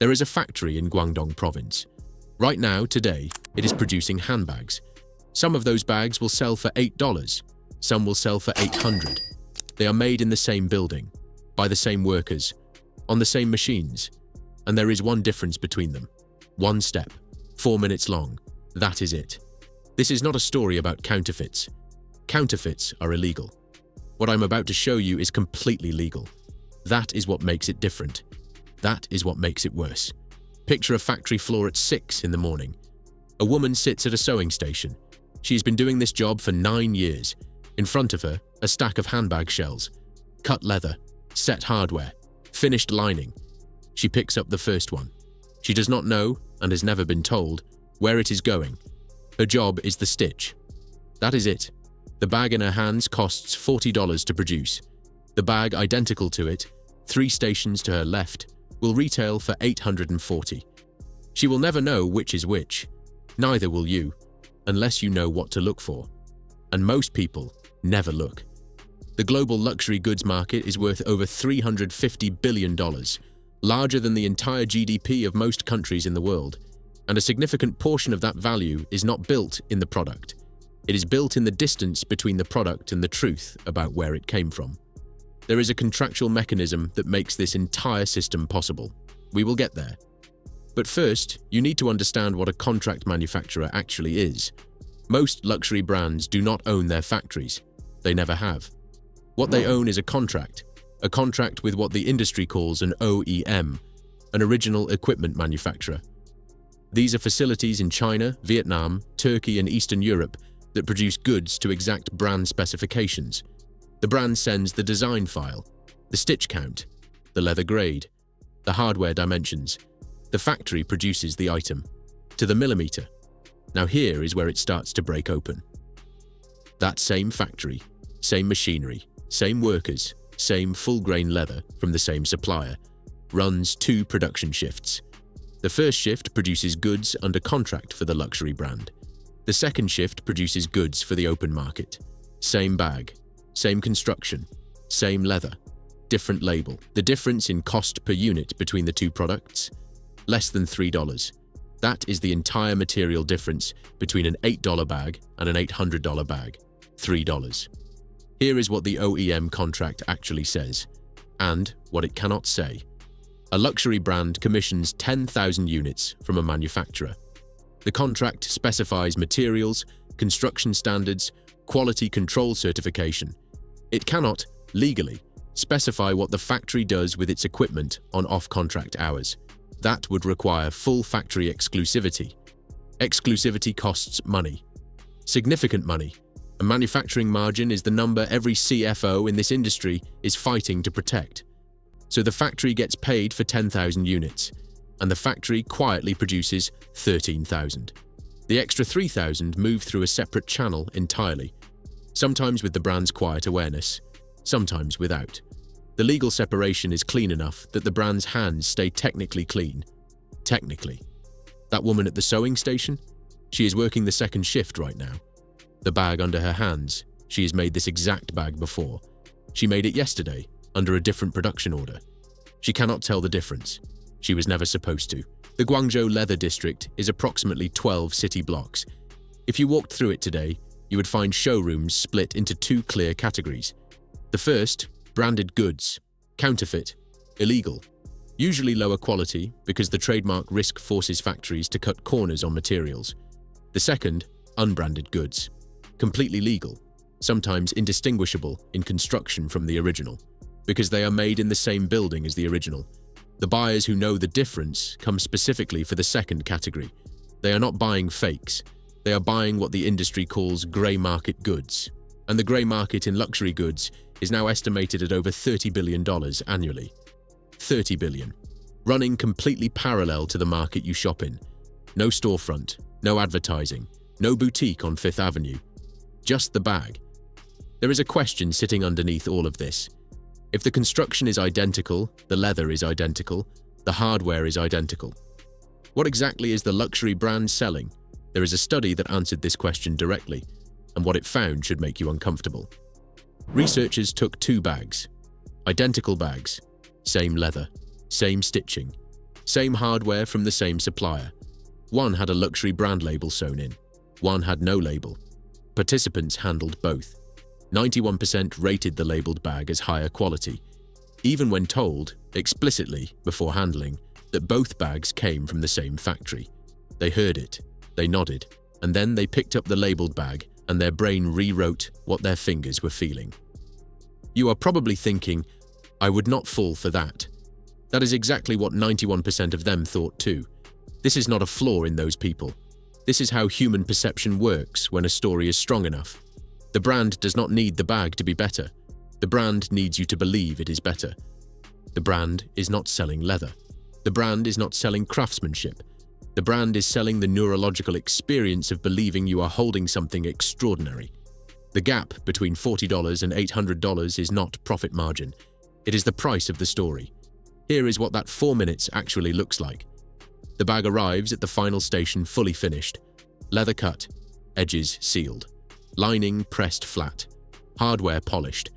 There is a factory in Guangdong province. Right now, today, it is producing handbags. Some of those bags will sell for $8. Some will sell for $800. They are made in the same building, by the same workers, on the same machines. And there is one difference between them. One step, 4 minutes long. That is it. This is not a story about counterfeits. Counterfeits are illegal. What I'm about to show you is completely legal. That is what makes it different. That is what makes it worse. Picture a factory floor at 6 in the morning. A woman sits at a sewing station. She has been doing this job for 9 years. In front of her, a stack of handbag shells, cut leather, set hardware, finished lining. She picks up the first one. She does not know, and has never been told, where it is going. Her job is the stitch. That is it. The bag in her hands costs $40 to produce. The bag identical to it, 3 stations to her left, will retail for $840. She will never know which is which. Neither will you, unless you know what to look for. And most people never look. The global luxury goods market is worth over $350 billion, larger than the entire GDP of most countries in the world, and a significant portion of that value is not built in the product. It is built in the distance between the product and the truth about where it came from. There is a contractual mechanism that makes this entire system possible. We will get there. But first, you need to understand what a contract manufacturer actually is. Most luxury brands do not own their factories. They never have. What they own is a contract with what the industry calls an OEM, an original equipment manufacturer. These are facilities in China, Vietnam, Turkey, and Eastern Europe that produce goods to exact brand specifications. The brand sends the design file, the stitch count, the leather grade, the hardware dimensions. The factory produces the item, to the millimeter. Now here is where it starts to break open. That same factory, same machinery, same workers, same full-grain leather from the same supplier, runs 2 production shifts. The first shift produces goods under contract for the luxury brand. The second shift produces goods for the open market. Same bag, same construction, same leather, different label. The difference in cost per unit between the 2 products? Less than $3. That is the entire material difference between an $8 bag and an $800 bag. $3. Here is what the OEM contract actually says, and what it cannot say. A luxury brand commissions 10,000 units from a manufacturer. The contract specifies materials, construction standards, quality control certification. It cannot, legally, specify what the factory does with its equipment on off-contract hours. That would require full factory exclusivity. Exclusivity costs money. Significant money. A manufacturing margin is the number every CFO in this industry is fighting to protect. So the factory gets paid for 10,000 units, and the factory quietly produces 13,000. The extra 3,000 move through a separate channel entirely, sometimes with the brand's quiet awareness, sometimes without. The legal separation is clean enough that the brand's hands stay technically clean. Technically. That woman at the sewing station? She is working the second shift right now. The bag under her hands. She has made this exact bag before. She made it yesterday, under a different production order. She cannot tell the difference. She was never supposed to. The Guangzhou Leather District is approximately 12 city blocks. If you walked through it today, you would find showrooms split into 2 clear categories. The first, branded goods, counterfeit, illegal, usually lower quality because the trademark risk forces factories to cut corners on materials. The second, unbranded goods, completely legal, sometimes indistinguishable in construction from the original, because they are made in the same building as the original. The buyers who know the difference come specifically for the second category. They are not buying fakes. They are buying what the industry calls grey market goods. And the grey market in luxury goods is now estimated at over $30 billion annually. $30 billion. Running completely parallel to the market you shop in. No storefront, no advertising, no boutique on Fifth Avenue. Just the bag. There is a question sitting underneath all of this. If the construction is identical, the leather is identical, the hardware is identical. What exactly is the luxury brand selling? There is a study that answered this question directly, and what it found should make you uncomfortable. Researchers took 2 bags, identical bags, same leather, same stitching, Same hardware from the same supplier. One had a luxury brand label sewn in. One had no label. Participants handled both. 91% rated the labeled bag as higher quality, even when told, explicitly before handling, that both bags came from the same factory. They heard it, they nodded, and then they picked up the labeled bag and their brain rewrote what their fingers were feeling. You are probably thinking, I would not fall for that. That is exactly what 91% of them thought too. This is not a flaw in those people. This is how human perception works when a story is strong enough. The brand does not need the bag to be better. The brand needs you to believe it is better. The brand is not selling leather. The brand is not selling craftsmanship. The brand is selling the neurological experience of believing you are holding something extraordinary. The gap between $40 and $800 is not profit margin. It is the price of the story. Here is what that 4 minutes actually looks like. The bag arrives at the final station fully finished. Leather cut, edges sealed, lining pressed flat, hardware polished.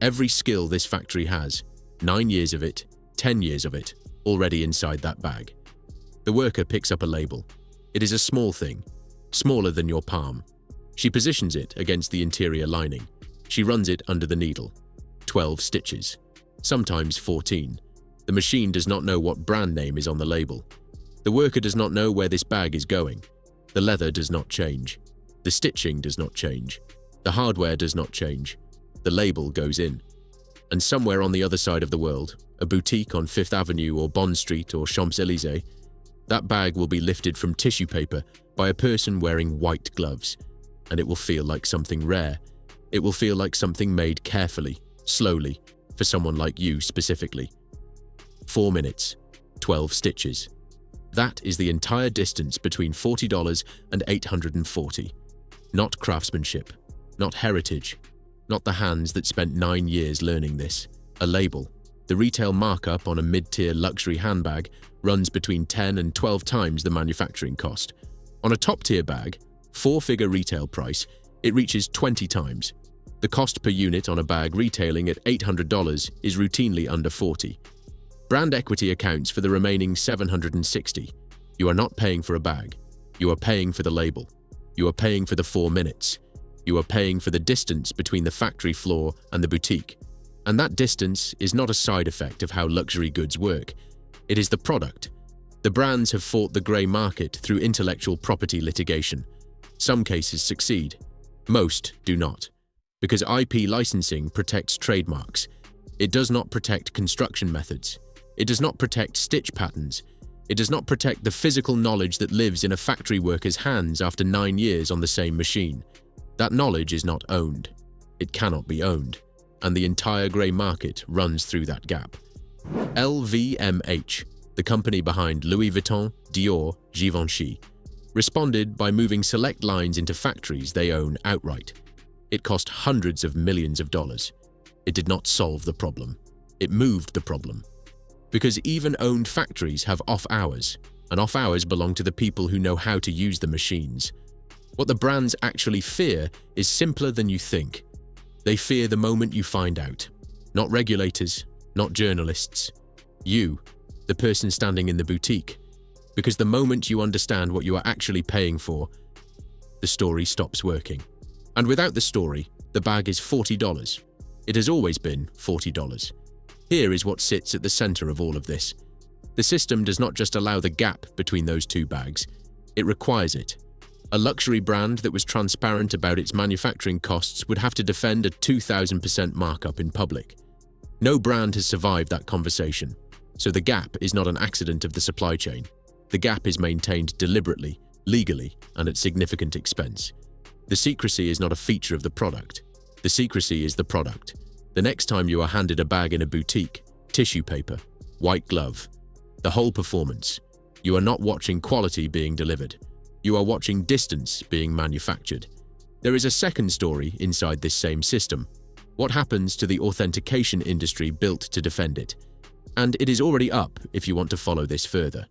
Every skill this factory has, 9 years of it, 10 years of it, already inside that bag. The worker picks up a label. It is a small thing, smaller than your palm. She positions it against the interior lining. She runs it under the needle. 12 stitches, sometimes 14. The machine does not know what brand name is on the label. The worker does not know where this bag is going. The leather does not change. The stitching does not change. The hardware does not change. The label goes in. And somewhere on the other side of the world, a boutique on Fifth Avenue or Bond Street or Champs-Élysées, that bag will be lifted from tissue paper by a person wearing white gloves, and it will feel like something rare. It will feel like something made carefully, slowly, for someone like you specifically. 4 minutes, 12 stitches. That is the entire distance between $40 and $840. Not craftsmanship, not heritage, not the hands that spent 9 years learning this. A label. The retail markup on a mid-tier luxury handbag runs between 10 and 12 times the manufacturing cost. On a top-tier bag, 4-figure retail price, it reaches 20 times. The cost per unit on a bag retailing at $800 is routinely under 40. Brand equity accounts for the remaining 760. You are not paying for a bag. You are paying for the label. You are paying for the 4 minutes. You are paying for the distance between the factory floor and the boutique. And that distance is not a side effect of how luxury goods work. It is the product. The brands have fought the grey market through intellectual property litigation. Some cases succeed. Most do not. Because IP licensing protects trademarks. It does not protect construction methods. It does not protect stitch patterns. It does not protect the physical knowledge that lives in a factory worker's hands after 9 years on the same machine. That knowledge is not owned. It cannot be owned. And the entire grey market runs through that gap. LVMH, the company behind Louis Vuitton, Dior, Givenchy, responded by moving select lines into factories they own outright. It cost hundreds of millions of dollars. It did not solve the problem. It moved the problem. Because even owned factories have off hours, and off hours belong to the people who know how to use the machines. What the brands actually fear is simpler than you think. They fear the moment you find out. Not regulators, not journalists. You, the person standing in the boutique. Because the moment you understand what you are actually paying for, the story stops working. And without the story, the bag is $40. It has always been $40. Here is what sits at the center of all of this. The system does not just allow the gap between those two bags, it requires it. A luxury brand that was transparent about its manufacturing costs would have to defend a 2,000% markup in public. No brand has survived that conversation, so the gap is not an accident of the supply chain. The gap is maintained deliberately, legally, and at significant expense. The secrecy is not a feature of the product. The secrecy is the product. The next time you are handed a bag in a boutique, tissue paper, white glove, the whole performance, you are not watching quality being delivered. You are watching distance being manufactured. There is a second story inside this same system. What happens to the authentication industry built to defend it? And it is already up if you want to follow this further.